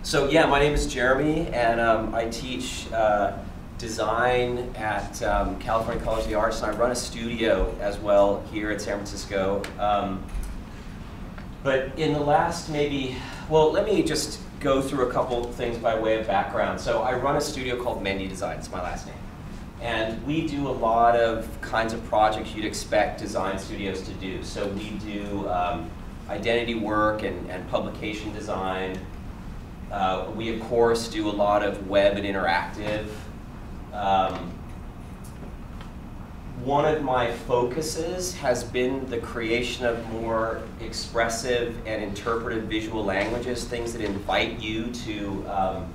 So yeah, my name is Jeremy, and I teach design at California College of the Arts, and I run a studio as well here in San Francisco. But in the last well, let me just go through a couple things by way of background. So I run a studio called Mende Design, it's my last name. And we do a lot of kinds of projects you'd expect design studios to do. So we do identity work and publication design. We, of course, do a lot of web and interactive. One of my focuses has been the creation of more expressive and interpretive visual languages, things that invite you to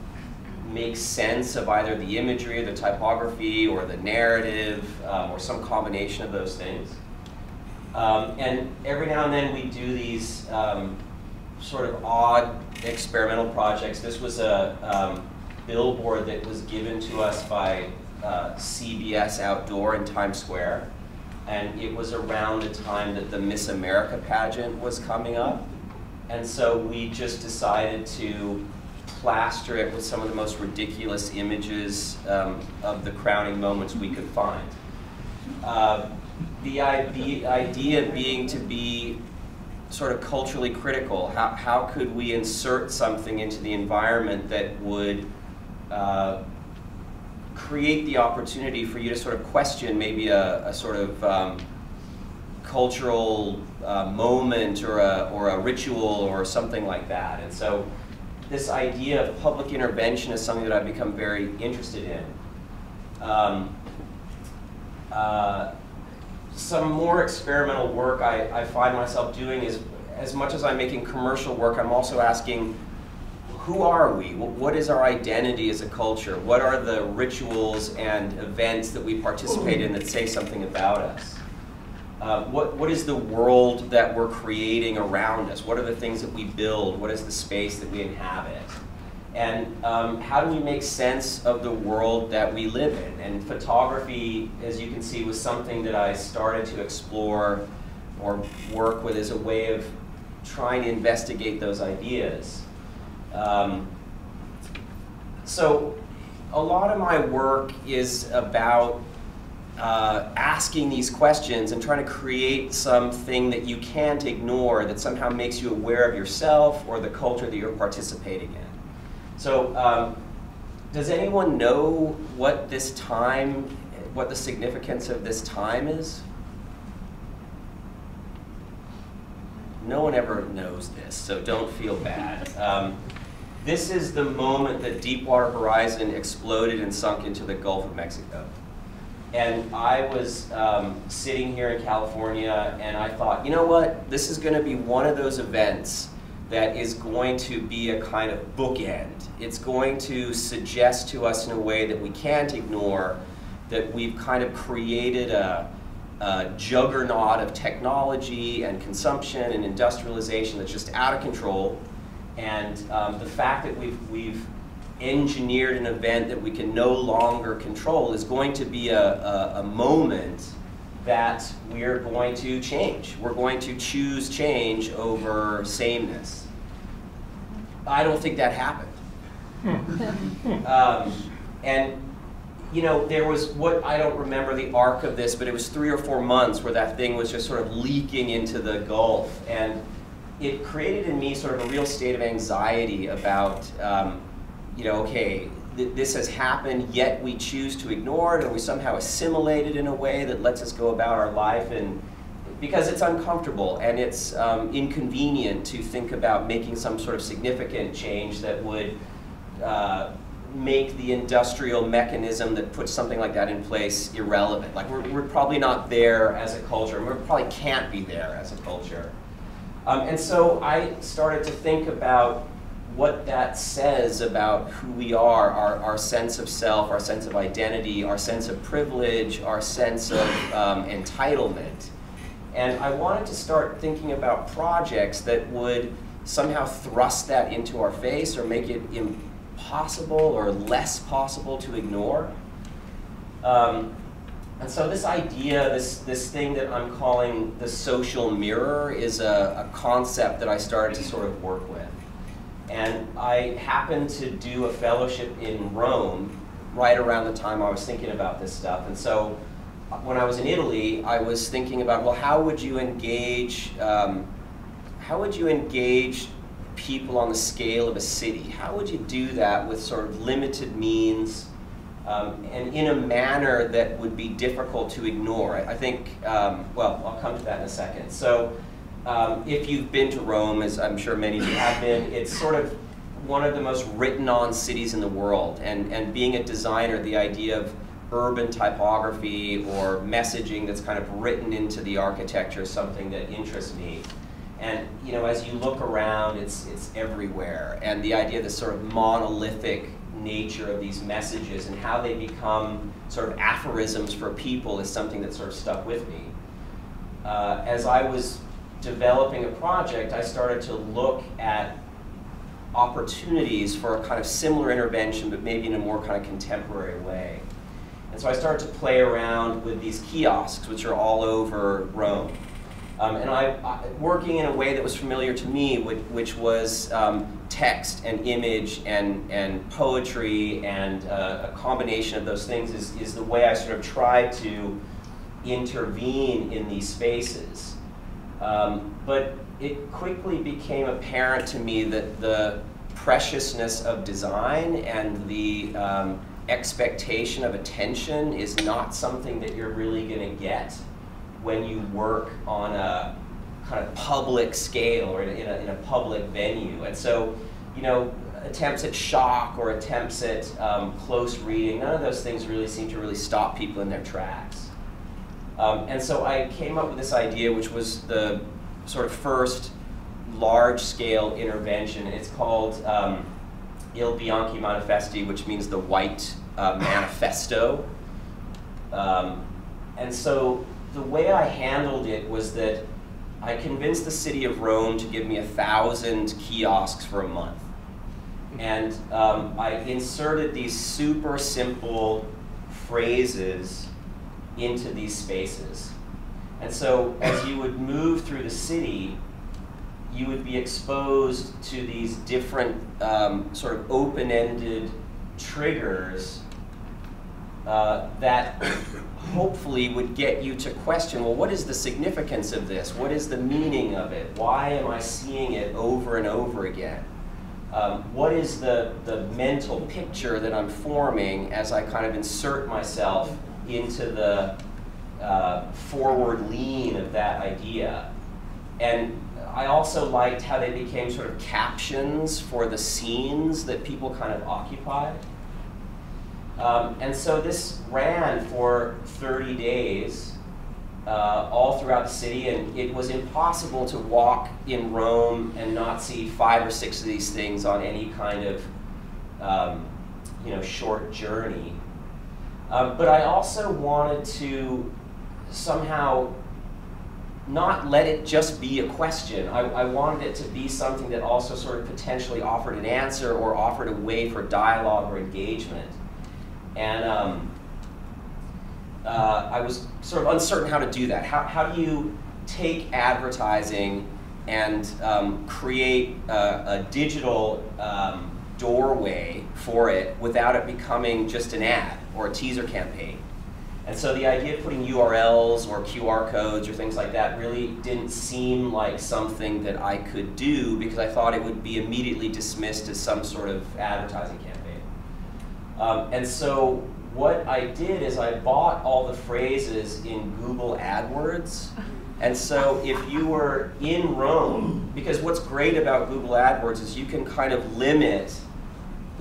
make sense of either the imagery, or the typography, or the narrative, or some combination of those things. And every now and then we do these sort of odd experimental projects. This was a billboard that was given to us by CBS Outdoor in Times Square, and it was around the time that the Miss America pageant was coming up, and so we just decided to plaster it with some of the most ridiculous images of the crowning moments we could find. The idea being to be sort of culturally critical. How could we insert something into the environment that would create the opportunity for you to sort of question maybe a sort of cultural moment or a ritual or something like that. And so this idea of public intervention is something that I've become very interested in. Some more experimental work I find myself doing is, as much as I'm making commercial work, I'm also asking, who are we? What is our identity as a culture? What are the rituals and events that we participate in that say something about us? What is the world that we're creating around us? What are the things that we build? What is the space that we inhabit? And how do we make sense of the world that we live in? And photography, as you can see, was something that I started to explore or work with as a way of trying to investigate those ideas. So a lot of my work is about asking these questions and trying to create something that you can't ignore that somehow makes you aware of yourself or the culture that you're participating in. So does anyone know what this time, what the significance of this time is? No one ever knows this, so don't feel bad. This is the moment that Deepwater Horizon exploded and sunk into the Gulf of Mexico. And I was sitting here in California, and I thought, you know what? This is going to be one of those events that is going to be a kind of bookend. It's going to suggest to us in a way that we can't ignore that we've kind of created a juggernaut of technology and consumption and industrialization that's just out of control. And the fact that we've engineered an event that we can no longer control is going to be a moment that we're going to change. We're going to choose change over sameness. I don't think that happened. And you know, there was I don't remember the arc of this, but it was 3 or 4 months where that thing was just sort of leaking into the Gulf. And it created in me sort of a real state of anxiety about, you know, okay, this has happened, yet we choose to ignore it, or we somehow assimilate it in a way that lets us go about our life, and because it's uncomfortable and it's inconvenient to think about making some sort of significant change that would make the industrial mechanism that puts something like that in place irrelevant. Like we're probably not there as a culture, and we probably can't be there as a culture. And so I started to think about what that says about who we are, our sense of self, our sense of identity, our sense of privilege, our sense of entitlement. And I wanted to start thinking about projects that would somehow thrust that into our face or make it impossible or less possible to ignore. And so this idea, this thing that I'm calling the social mirror, is a concept that I started to sort of work with. And I happened to do a fellowship in Rome right around the time I was thinking about this stuff. And so when I was in Italy, I was thinking about, well, how would you engage people on the scale of a city? How would you do that with sort of limited means and in a manner that would be difficult to ignore? I think, well, I'll come to that in a second. So if you've been to Rome, as I'm sure many of you have been, it's sort of one of the most written on cities in the world. And being a designer, the idea of urban typography or messaging that's kind of written into the architecture is something that interests me. And you know, as you look around, it's everywhere. And the idea of this sort of monolithic nature of these messages and how they become sort of aphorisms for people is something that sort of stuck with me. As I was developing a project, I started to look at opportunities for a kind of similar intervention, but maybe in a more kind of contemporary way. And so I started to play around with these kiosks, which are all over Rome. And working in a way that was familiar to me, which was text and image and poetry and a combination of those things is the way I sort of tried to intervene in these spaces. But it quickly became apparent to me that the preciousness of design and the expectation of attention is not something that you're really going to get when you work on a kind of public scale or in a public venue. And so, you know, attempts at shock or attempts at close reading, none of those things really seem to really stop people in their tracks. And so I came up with this idea, which was the sort of first large-scale intervention. It's called Il Bianchi Manifesti, which means the white manifesto. And so the way I handled it was that I convinced the city of Rome to give me 1,000 kiosks for a month. And I inserted these super simple phrases into these spaces. And so as you would move through the city, you would be exposed to these different sort of open-ended triggers that hopefully would get you to question, well, what is the significance of this? What is the meaning of it? Why am I seeing it over and over again? What is the mental picture that I'm forming as I kind of insert myself into the forward lean of that idea? And I also liked how they became sort of captions for the scenes that people kind of occupied. And so this ran for 30 days all throughout the city, and it was impossible to walk in Rome and not see 5 or 6 of these things on any kind of you know, short journey. But I also wanted to somehow not let it just be a question. I wanted it to be something that also sort of potentially offered an answer or offered a way for dialogue or engagement. And I was sort of uncertain how to do that. How do you take advertising and create a digital doorway for it without it becoming just an ad or a teaser campaign? And so the idea of putting URLs or QR codes or things like that really didn't seem like something that I could do, because I thought it would be immediately dismissed as some sort of advertising campaign. And so what I did is I bought all the phrases in Google AdWords. And so if you were in Rome, because what's great about Google AdWords is you can kind of limit,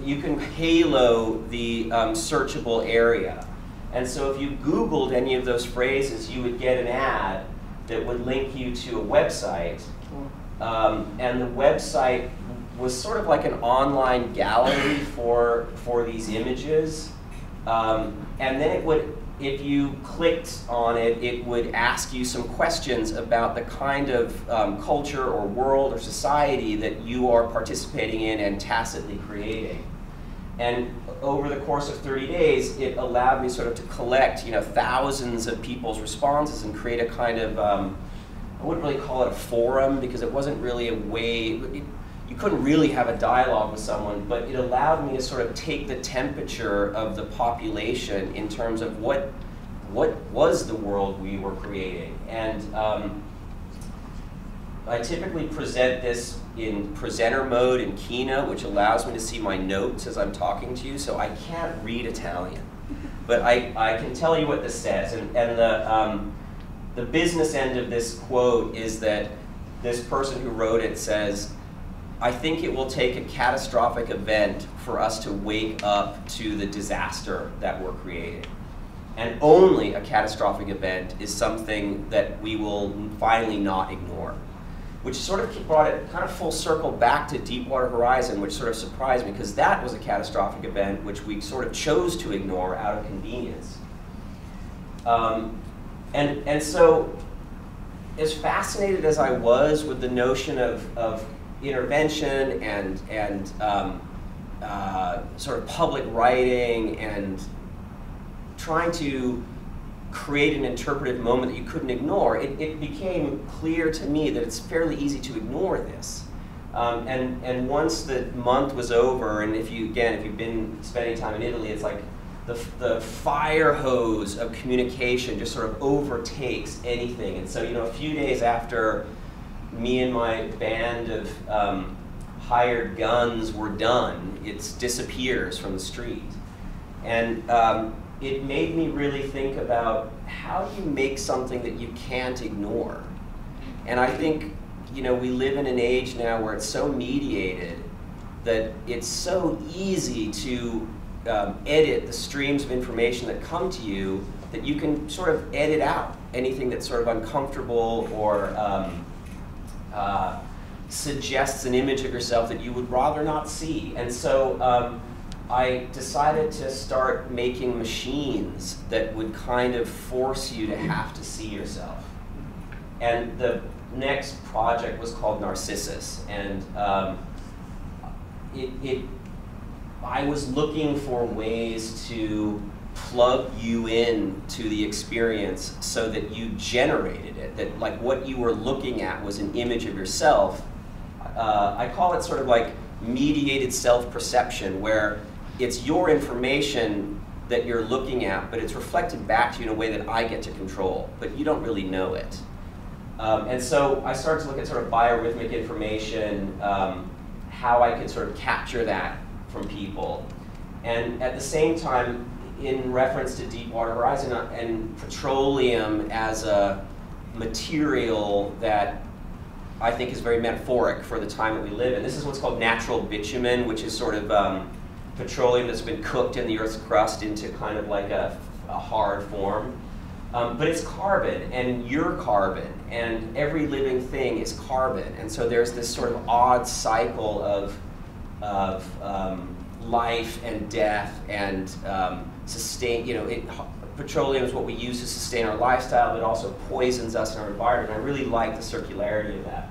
you can halo the searchable area. And so if you Googled any of those phrases, you would get an ad that would link you to a website. And the website was sort of like an online gallery for these images. And then it would, if you clicked on it, it would ask you some questions about the kind of culture or world or society that you are participating in and tacitly creating. And over the course of 30 days, it allowed me sort of to collect, you know, thousands of people's responses and create a kind of, I wouldn't really call it a forum, because it wasn't really a way, you couldn't really have a dialogue with someone, but it allowed me to sort of take the temperature of the population in terms of what was the world we were creating. And I typically present this in presenter mode in Keynote, which allows me to see my notes as I'm talking to you, so I can't read Italian. But I can tell you what this says, and the business end of this quote is that this person who wrote it says, "I think it will take a catastrophic event for us to wake up to the disaster that we're creating. And only a catastrophic event is something that we will finally not ignore." Which sort of brought it kind of full circle back to Deepwater Horizon, which sort of surprised me, because that was a catastrophic event which we sort of chose to ignore out of convenience. And so, as fascinated as I was with the notion of intervention and sort of public writing and trying to create an interpretive moment that you couldn't ignore, it became clear to me that it's fairly easy to ignore this. And once the month was over, and if you've been spending time in Italy, it's like the fire hose of communication just sort of overtakes anything. And so, a few days after me and my band of hired guns were done, it disappears from the street. And it made me really think about how do you make something that you can't ignore? And I think, we live in an age now where it's so mediated that it's so easy to edit the streams of information that come to you that you can sort of edit out anything that's sort of uncomfortable or suggests an image of yourself that you would rather not see. And so I decided to start making machines that would kind of force you to have to see yourself. And the next project was called Narcissus. And I was looking for ways to plug you in to the experience so that you generated it, that like what you were looking at was an image of yourself. I call it sort of like mediated self-perception, where it's your information that you're looking at, but it's reflected back to you in a way that I get to control, but you don't really know it. And so I started to look at sort of biorhythmic information, how I could sort of capture that from people. And at the same time, in reference to Deepwater Horizon and petroleum as a material that I think is very metaphoric for the time that we live in. This is what's called natural bitumen, which is sort of petroleum that's been cooked in the Earth's crust into kind of like a hard form. But it's carbon, and you're carbon, and every living thing is carbon. And so there's this sort of odd cycle of life and death and sustain, petroleum is what we use to sustain our lifestyle, but also poisons us in our environment. I really like the circularity of that.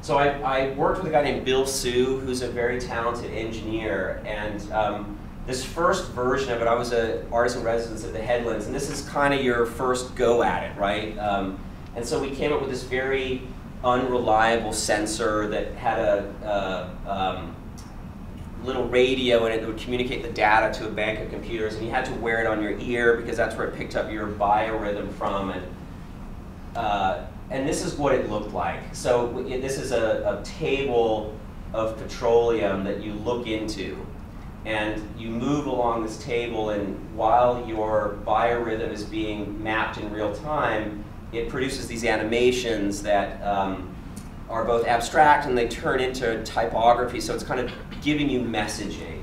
So I worked with a guy named Bill Sue, who's a very talented engineer, and this first version of it, I was an artist in residence at the Headlands, and this is kind of your first go at it, right? And so we came up with this very unreliable sensor that had a little radio in it that would communicate the data to a bank of computers, and you had to wear it on your ear because that's where it picked up your biorhythm from. And this is what it looked like. So this is a table of petroleum that you look into, and you move along this table, and while your biorhythm is being mapped in real time, it produces these animations that are both abstract and they turn into typography, so it's kind of giving you messaging.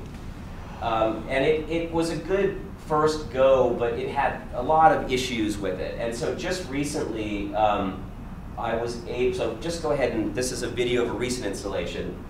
And it was a good first go, but it had a lot of issues with it. And so just recently, I was able, so just go ahead and, this is a video of a recent installation.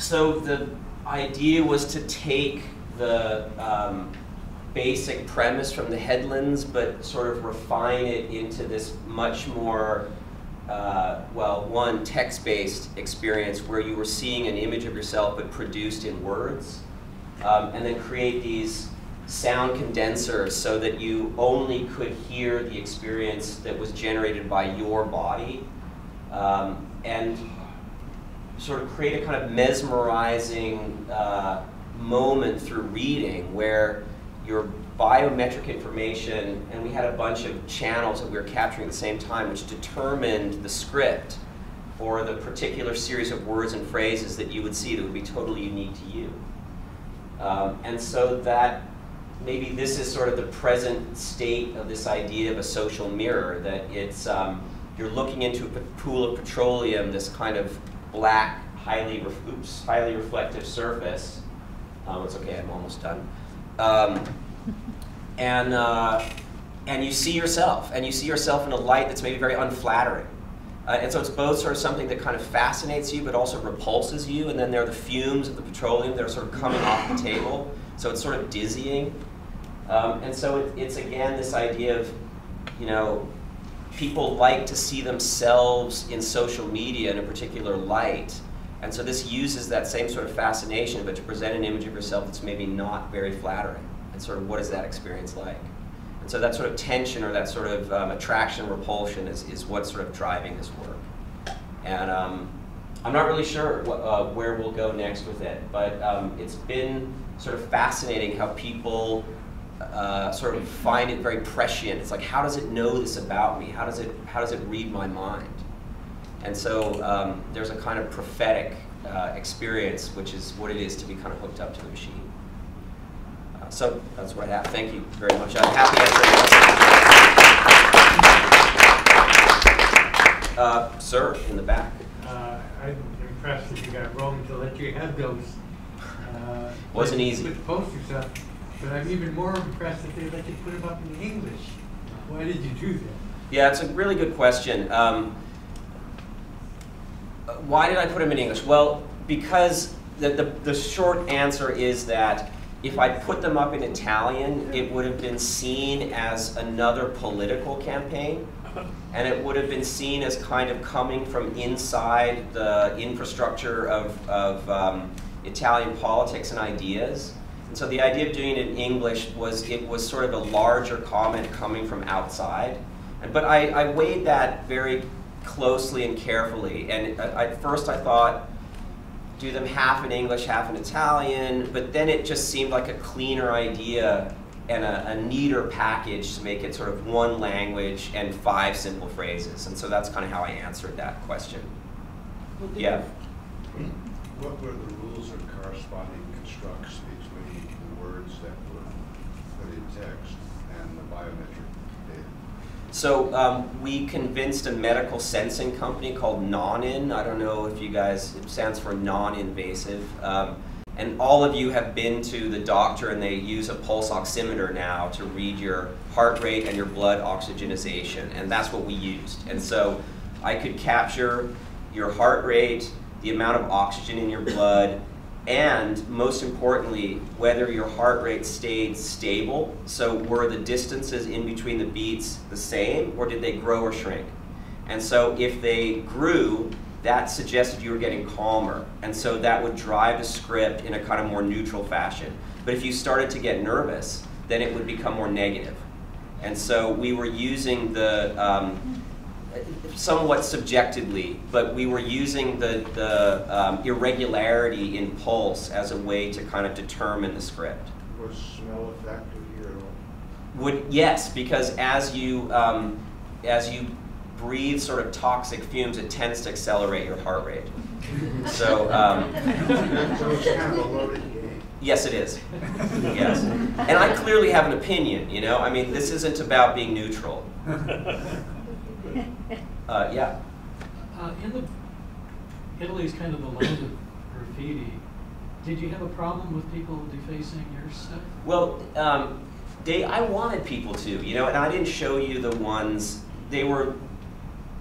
So the idea was to take the basic premise from the headlands, but sort of refine it into this much more, well, one, text-based experience where you were seeing an image of yourself but produced in words, and then create these sound condensers so that you only could hear the experience that was generated by your body, and sort of create a kind of mesmerizing moment through reading where your biometric information, and we had a bunch of channels that we were capturing at the same time, which determined the script or the particular series of words and phrases that you would see that would be totally unique to you. And so that maybe this is sort of the present state of this idea of a social mirror, that it's, you're looking into a pool of petroleum, this kind of black, highly reflective surface. It's okay, I'm almost done. And you see yourself, in a light that's maybe very unflattering. And so it's both sort of something that kind of fascinates you, but also repulses you, and then there are the fumes of the petroleum that are sort of coming off the table, so it's sort of dizzying. And so it's again this idea of, you know, people like to see themselves in social media in a particular light. And so this uses that same sort of fascination, but to present an image of yourself that's maybe not very flattering. And sort of what is that experience like? And so that sort of tension or that sort of attraction, repulsion is what's sort of driving this work. And I'm not really sure where we'll go next with it, but it's been sort of fascinating how people sort of find it very prescient. It's like, how does it know this about me? How does it read my mind? And so there's a kind of prophetic experience, which is what it is to be kind of hooked up to the machine. So that's what I have. Thank you very much. I'm happy to answer. Sir, in the back. I'm impressed that you got Rome to let you have those. Wasn't easy. With poster stuff, but I'm even more impressed that they let you put them up in English. Why did you do that? Yeah, it's a really good question. Why did I put them in English? Well, because the short answer is that if I put them up in Italian, it would have been seen as another political campaign, and it would have been seen as kind of coming from inside the infrastructure of Italian politics and ideas. And so the idea of doing it in English was, it was sort of a larger comment coming from outside. But I weighed that very closely and carefully. And at first I thought, do them half in English, half in Italian, but then it just seemed like a cleaner idea and a neater package to make it sort of one language and 5 simple phrases. And so that's kind of how I answered that question. Yeah. What were the rules or corresponding constructs between the words that were put in text and the biometric data? So we convinced a medical sensing company called Non-In. I don't know if you guys, it stands for non-invasive. And all of you have been to the doctor and they use a pulse oximeter now to read your heart rate and your blood oxygenization. And that's what we used. And so I could capture your heart rate, the amount of oxygen in your blood, and most importantly, whether your heart rate stayed stable. So were the distances in between the beats the same, or did they grow or shrink? And so if they grew, that suggested you were getting calmer. And so that would drive the script in a kind of more neutral fashion. But if you started to get nervous, then it would become more negative. And so we were using the, somewhat subjectively, but we were using the irregularity in pulse as a way to kind of determine the script. Was smell a factor here at all? Yes, because as you breathe sort of toxic fumes, it tends to accelerate your heart rate. So, So it's kind of a loaded game. Yes, it is. Yes. And I clearly have an opinion, you know? I mean, this isn't about being neutral. Yeah. Italy's kind of the land of graffiti. Did you have a problem with people defacing your stuff? Well, I wanted people to, you know, and I didn't show you the ones, they were,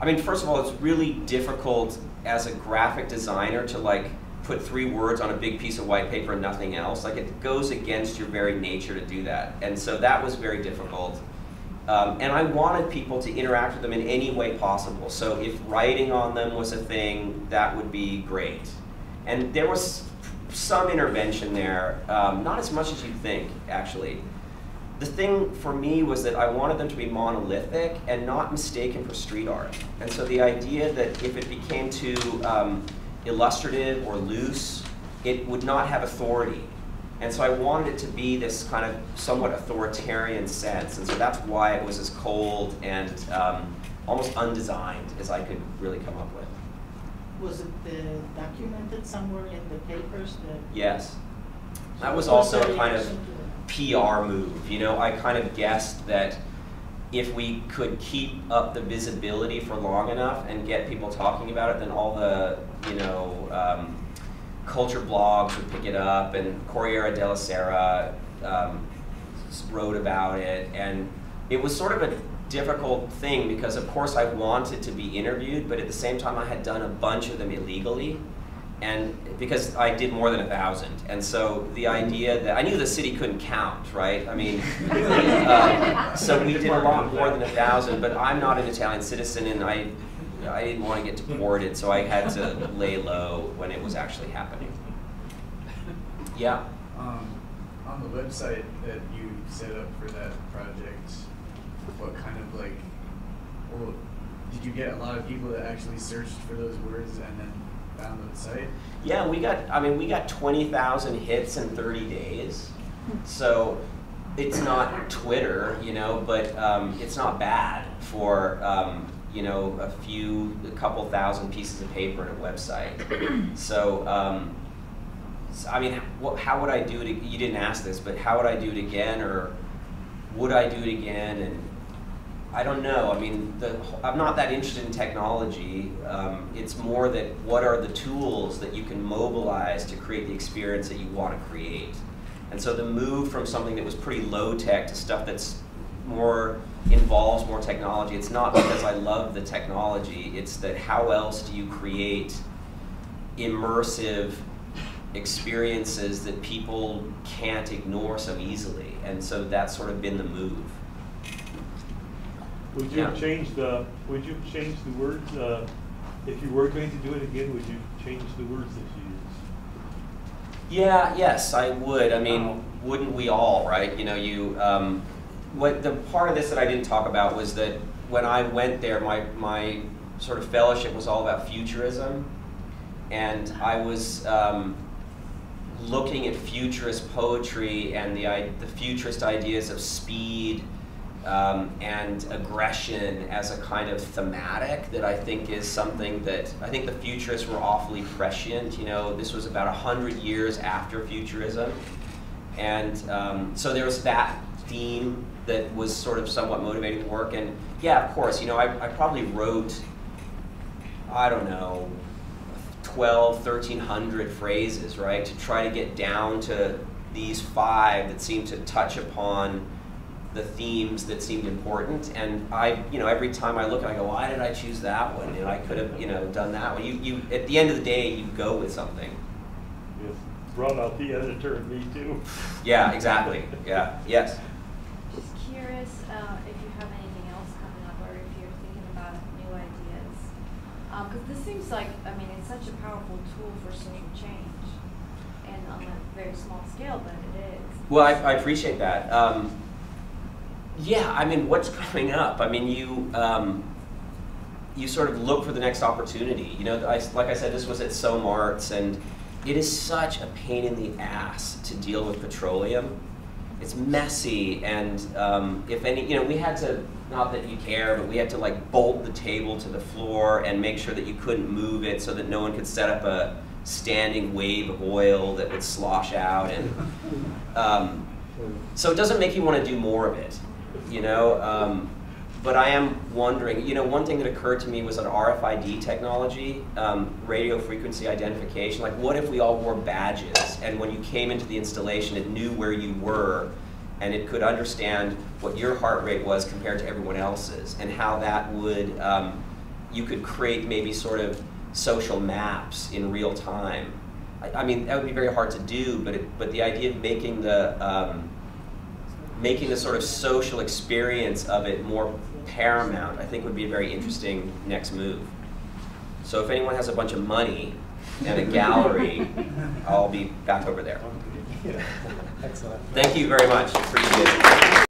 I mean, first of all, it's really difficult as a graphic designer to like put 3 words on a big piece of white paper and nothing else. Like, it goes against your very nature to do that. And so that was very difficult. And I wanted people to interact with them in any way possible. So if writing on them was a thing, that would be great. And there was some intervention there, not as much as you'd think, actually. The thing for me was that I wanted them to be monolithic and not mistaken for street art. And so the idea that if it became too illustrative or loose, it would not have authority. And so I wanted it to be this kind of somewhat authoritarian sense. And so that's why it was as cold and almost undesigned as I could really come up with. Was it documented somewhere in the papers? Yes. That was also a kind of PR move. You know, I kind of guessed that if we could keep up the visibility for long enough and get people talking about it, then all the, you know, culture blogs would pick it up, and Corriere della Sera wrote about it. And it was sort of a difficult thing because, of course, I wanted to be interviewed, but at the same time I had done a bunch of them illegally, and because I did more than 1,000. And so the idea that I knew the city couldn't count, right? I mean, so we did a lot more than 1,000, but I'm not an Italian citizen, and I didn't want to get deported, so I had to lay low when it was actually happening. Yeah? On the website that you set up for that project, what kind of like, well, did you get a lot of people that actually searched for those words and then found the site? Yeah, we got 20,000 hits in 30 days. So it's not Twitter, you know, but it's not bad for, you know, a couple thousand pieces of paper and a website. So, I mean, how would I do it? You didn't ask this, but how would I do it again, or would I do it again? And I don't know. I mean, I'm not that interested in technology. It's more that what are the tools that you can mobilize to create the experience that you want to create. And so the move from something that was pretty low tech to stuff that's involves more technology, it's not because I love the technology, it's that how else do you create immersive experiences that people can't ignore so easily? And so that's sort of been the move. Would you change the words, if you were going to do it again, would you change the words that you use? Yeah, yes, I would. I mean, wouldn't we all, right? You know, what the part of this that I didn't talk about was that when I went there, my sort of fellowship was all about futurism, and I was looking at futurist poetry and the futurist ideas of speed and aggression as a kind of thematic that I think is something that I think the futurists were awfully prescient. You know, this was about 100 years after futurism, and so there was that theme that was sort of somewhat motivating the work. And yeah, of course, you know, I probably wrote, I don't know, 1,300 phrases, right, to try to get down to these 5 that seemed to touch upon the themes that seemed important. And you know, every time I look, I go, why did I choose that one? And I could have, you know, done that one. You at the end of the day, you go with something. Yes, brought out the editor and me too. Yeah, exactly. Yeah. Yes. Just curious if you have anything else coming up, or if you're thinking about new ideas. Because this seems like, I mean, it's such a powerful tool for social change, and on a very small scale, but it is. Well, I appreciate that. Yeah, I mean, what's coming up? I mean, you sort of look for the next opportunity. You know, like I said, this was at Somme Arts, and it is such a pain in the ass to deal with petroleum. It's messy, and if any, you know, we had to, not that you care, but we had to like bolt the table to the floor and make sure that you couldn't move it so that no one could set up a standing wave of oil that would slosh out. And so it doesn't make you want to do more of it, you know. But I am wondering, you know, one thing that occurred to me was an RFID technology, radio frequency identification. Like, what if we all wore badges, and when you came into the installation, it knew where you were, and it could understand what your heart rate was compared to everyone else's, and how that would, you could create maybe sort of social maps in real time. I mean, that would be very hard to do, but the idea of making the sort of social experience of it more paramount, I think would be a very interesting next move. So if anyone has a bunch of money and a gallery, I'll be back over there. Excellent. Thank you very much. Appreciate it.